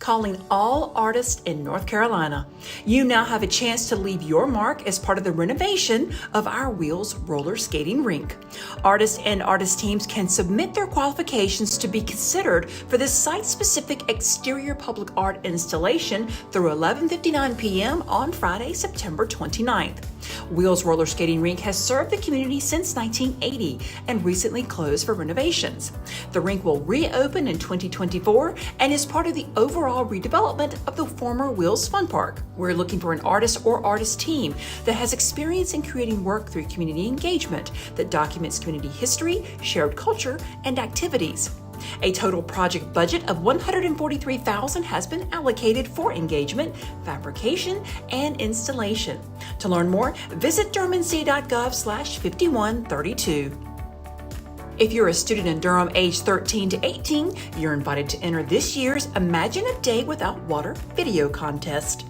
calling all artists in North Carolina. You now have a chance to leave your mark as part of the renovation of our Wheels Roller Skating Rink. Artists and artist teams can submit their qualifications to be considered for this site-specific exterior public art installation through 11:59 p.m. on Friday, September 29th. Wheels Roller Skating Rink has served the community since 1980 and recently closed for renovations. The rink will reopen in 2024 and is part of the overall redevelopment of the former Wheels Fun Park. We're looking for an artist or artist team that has experience in creating work through community engagement that documents community history, shared culture, and activities. A total project budget of $143,000 has been allocated for engagement, fabrication, and installation. To learn more, visit durhamnc.gov/5132. If you're a student in Durham aged 13 to 18, you're invited to enter this year's Imagine a Day Without Water video contest.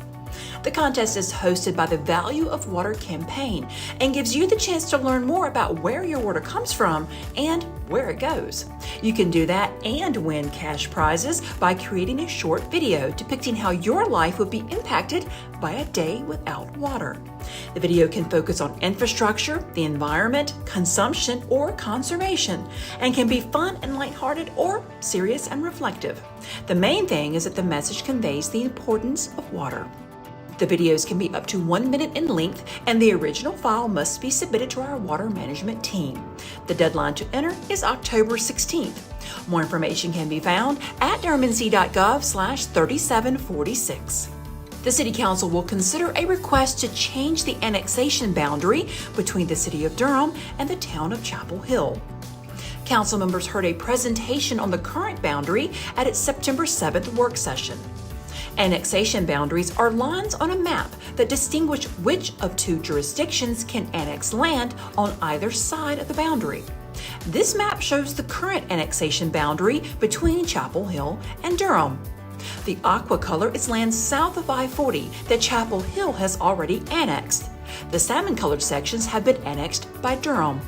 The contest is hosted by the Value of Water campaign and gives you the chance to learn more about where your water comes from and where it goes. You can do that and win cash prizes by creating a short video depicting how your life would be impacted by a day without water. The video can focus on infrastructure, the environment, consumption, or conservation, and can be fun and lighthearted or serious and reflective. The main thing is that the message conveys the importance of water. The videos can be up to 1 minute in length, and the original file must be submitted to our water management team. The deadline to enter is October 16th. More information can be found at durhamnc.gov/3746. The City Council will consider a request to change the annexation boundary between the City of Durham and the town of Chapel Hill. Council members heard a presentation on the current boundary at its September 7th work session. Annexation boundaries are lines on a map that distinguish which of two jurisdictions can annex land on either side of the boundary. This map shows the current annexation boundary between Chapel Hill and Durham. The aqua color is land south of I-40 that Chapel Hill has already annexed. The salmon-colored sections have been annexed by Durham.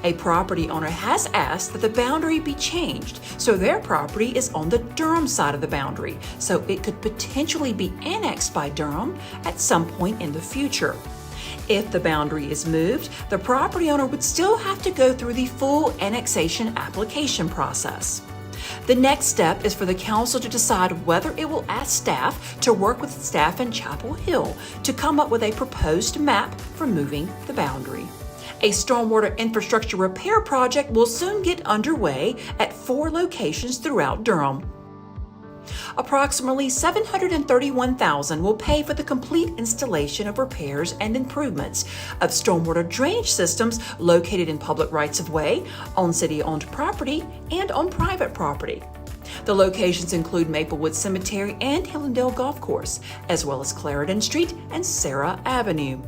A property owner has asked that the boundary be changed, so their property is on the Durham side of the boundary, so it could potentially be annexed by Durham at some point in the future. If the boundary is moved, the property owner would still have to go through the full annexation application process. The next step is for the council to decide whether it will ask staff to work with staff in Chapel Hill to come up with a proposed map for moving the boundary. A stormwater infrastructure repair project will soon get underway at 4 locations throughout Durham. Approximately $731,000 will pay for the complete installation of repairs and improvements of stormwater drainage systems located in public rights-of-way, on city-owned property, and on private property. The locations include Maplewood Cemetery and Hillendale Golf Course, as well as Clarendon Street and Sarah Avenue.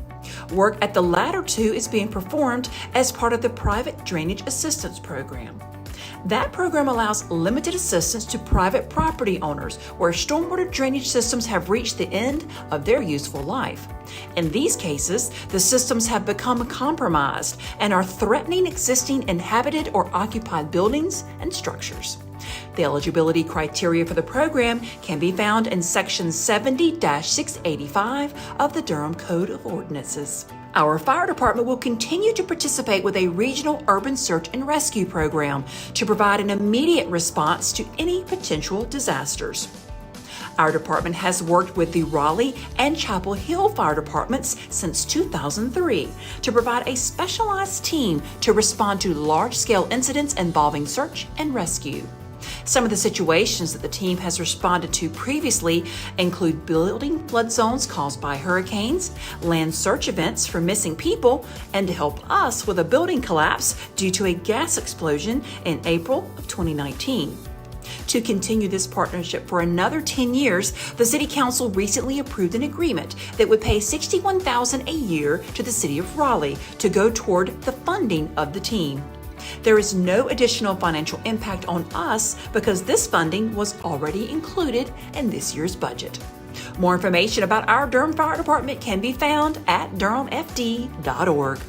Work at the latter two is being performed as part of the Private Drainage Assistance Program. That program allows limited assistance to private property owners where stormwater drainage systems have reached the end of their useful life. In these cases, the systems have become compromised and are threatening existing inhabited or occupied buildings and structures. The eligibility criteria for the program can be found in Section 70-685 of the Durham Code of Ordinances. Our fire department will continue to participate with a regional urban search and rescue program to provide an immediate response to any potential disasters. Our department has worked with the Raleigh and Chapel Hill fire departments since 2003 to provide a specialized team to respond to large-scale incidents involving search and rescue. Some of the situations that the team has responded to previously include building flood zones caused by hurricanes, land search events for missing people, and to help us with a building collapse due to a gas explosion in April of 2019. To continue this partnership for another 10 years, the City Council recently approved an agreement that would pay $61,000 a year to the City of Raleigh to go toward the funding of the team. There is no additional financial impact on us because this funding was already included in this year's budget. More information about our Durham Fire Department can be found at durhamfd.org.